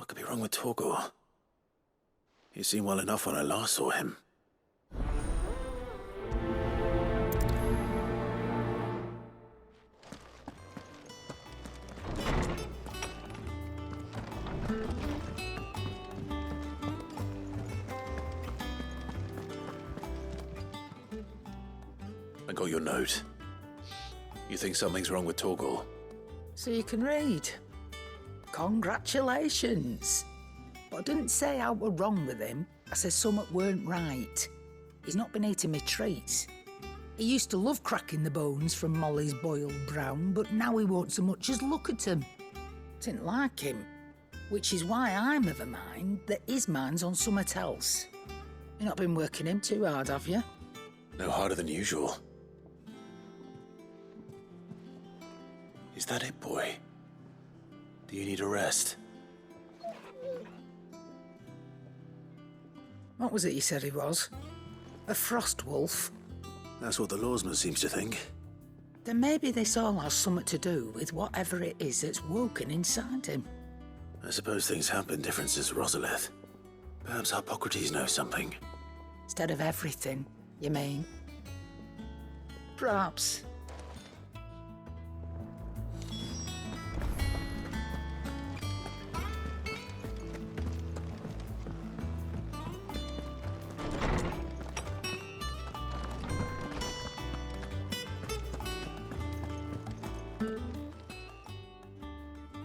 What could be wrong with Torgor? He seemed well enough when I last saw him. I got your note. You think something's wrong with Torgor? So you can read. Congratulations. But I didn't say I were wrong with him. I said something weren't right. He's not been eating me treats. He used to love cracking the bones from Molly's boiled brown, but now he won't so much as look at them. Didn't like him, which is why I'm of a mind that his mind's on something else. You've not been working him too hard, have you? No harder than usual. Is that it, boy? Do you need a rest? What was it you said he was? A frost wolf? That's what the lawsman seems to think. Then maybe this all has something to do with whatever it is that's woken inside him. I suppose things have been different since Rosalith. Perhaps Hippocrates knows something. Instead of everything, you mean? Perhaps.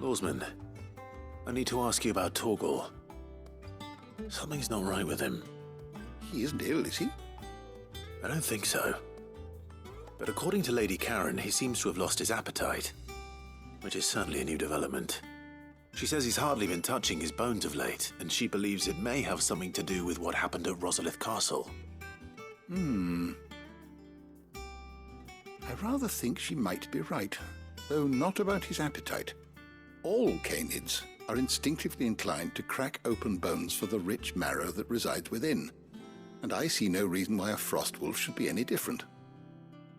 Lawsman, I need to ask you about Torgor. Something's not right with him. He isn't ill, is he? I don't think so. But according to Lady Karen, he seems to have lost his appetite, which is certainly a new development. She says he's hardly been touching his bones of late, and she believes it may have something to do with what happened at Rosalith Castle. I rather think she might be right, though not about his appetite. All canids are instinctively inclined to crack open bones for the rich marrow that resides within, and I see no reason why a frostwolf should be any different.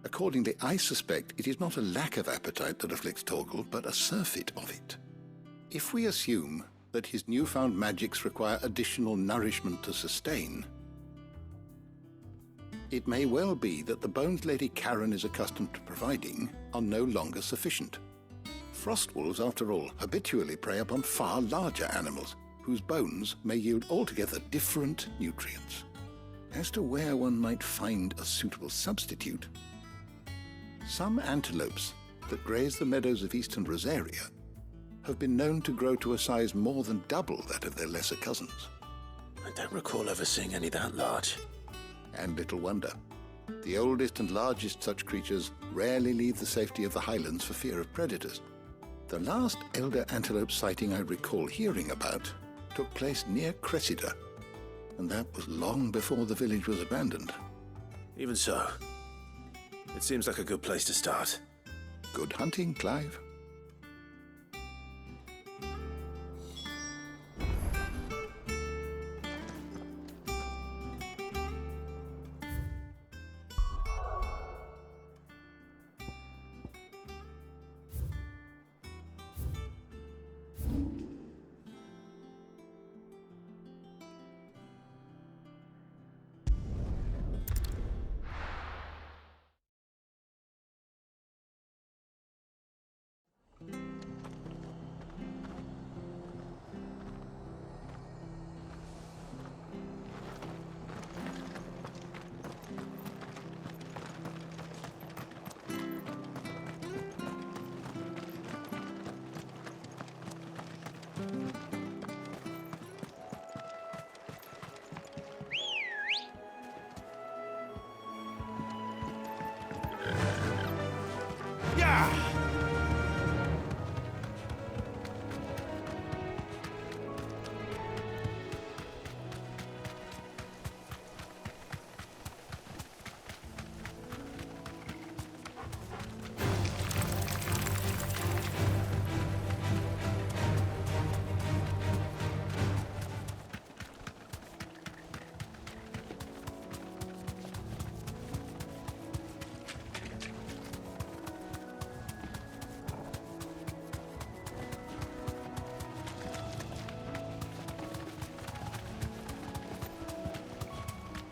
Accordingly, I suspect it is not a lack of appetite that afflicts Torgor, but a surfeit of it. If we assume that his newfound magics require additional nourishment to sustain, it may well be that the bones Lady Karen is accustomed to providing are no longer sufficient. Frostwolves, after all, habitually prey upon far larger animals, whose bones may yield altogether different nutrients. As to where one might find a suitable substitute, some antelopes that graze the meadows of eastern Rosaria have been known to grow to a size more than double that of their lesser cousins. I don't recall ever seeing any that large. And little wonder. The oldest and largest such creatures rarely leave the safety of the highlands for fear of predators. The last elder antelope sighting I recall hearing about took place near Cressida, and that was long before the village was abandoned. Even so, it seems like a good place to start. Good hunting, Clive.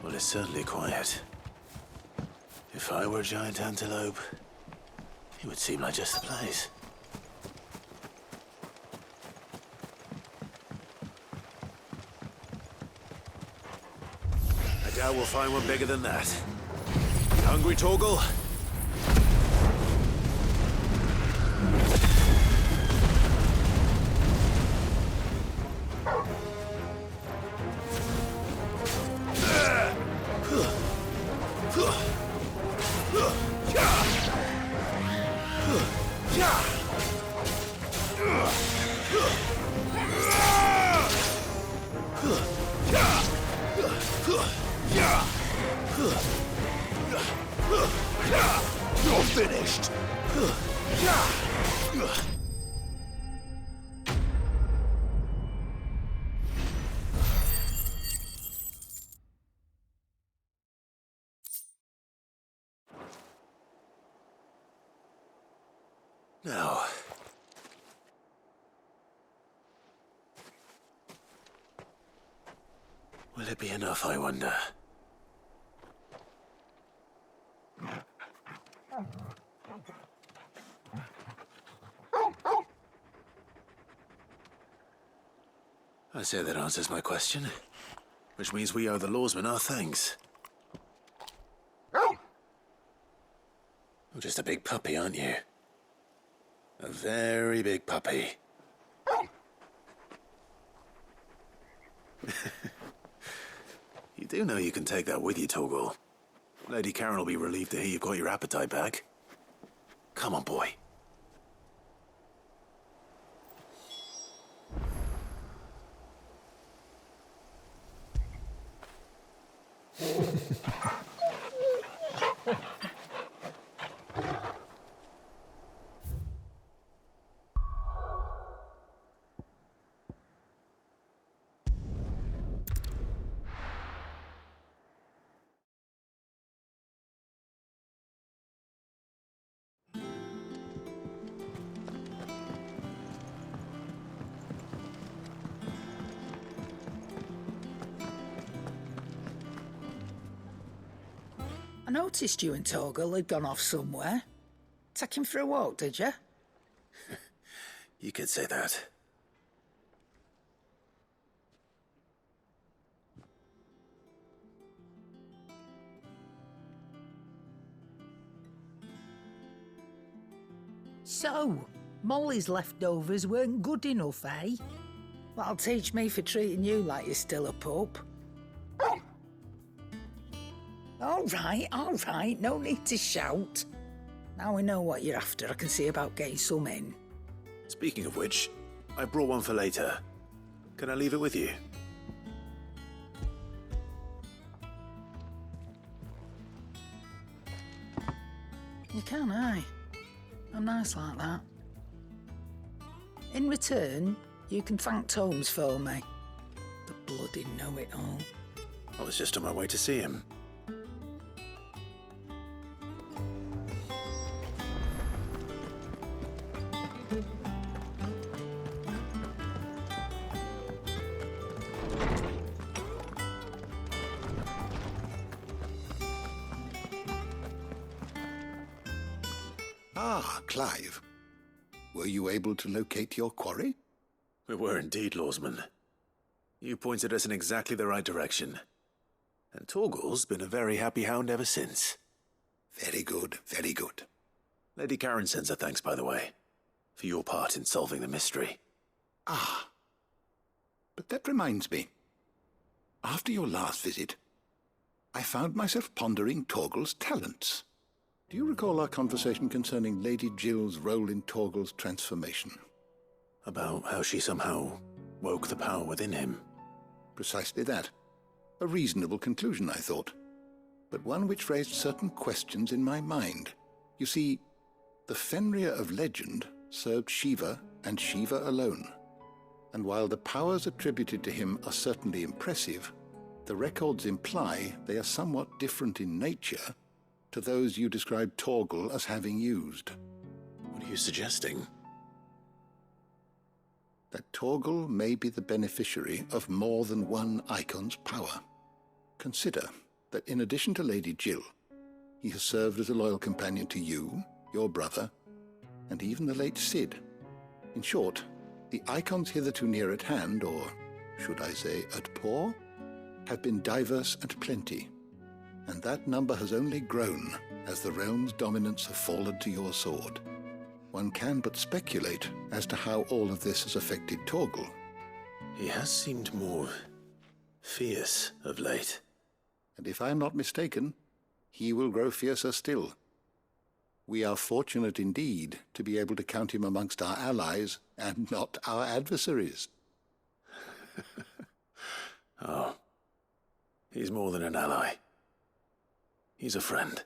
Well, it's certainly quiet. If I were a giant antelope, it would seem like just the place. I doubt we'll find one bigger than that. You hungry, Torgal? You're finished! Now, will it be enough, I wonder? I say that answers my question, which means we owe the lawsman our thanks. You're just a big puppy, aren't you? A very big puppy. You do know you can take that with you, Torgal. Lady Karen will be relieved to hear you've got your appetite back. Come on, boy. I noticed you and Torgal had gone off somewhere. Take him for a walk, did you? You could say that. So, Molly's leftovers weren't good enough, eh? That'll teach me for treating you like you're still a pup. All right, no need to shout. Now we know what you're after, I can see about getting some in. Speaking of which, I brought one for later. Can I leave it with you? You can, aye. I'm nice like that. In return, you can thank Tomes for me. The bloody know-it-all. I was just on my way to see him. Ah, Clive. Were you able to locate your quarry? We were indeed, lawsman. You pointed us in exactly the right direction. And Torgal's been a very happy hound ever since. Very good, very good. Lady Karen sends her thanks, by the way, for your part in solving the mystery. Ah. But that reminds me. After your last visit, I found myself pondering Torgal's talents. Do you recall our conversation concerning Lady Jill's role in Torgal's transformation? About how she somehow woke the power within him. Precisely that. A reasonable conclusion, I thought, but one which raised certain questions in my mind. You see, the Fenrir of legend served Shiva and Shiva alone. And while the powers attributed to him are certainly impressive, the records imply they are somewhat different in nature to those you described Torgal as having used. What are you suggesting? That Torgal may be the beneficiary of more than one icon's power. Consider, that in addition to Lady Jill, he has served as a loyal companion to you, your brother, and even the late Cid. In short, the icons hitherto near at hand, or should I say at paw, have been diverse and plenty, and that number has only grown as the realm's dominance have fallen to your sword. One can but speculate as to how all of this has affected Torgal. He has seemed more fierce of late. And if I am not mistaken, he will grow fiercer still. We are fortunate indeed to be able to count him amongst our allies and not our adversaries. Oh, he's more than an ally. He's a friend.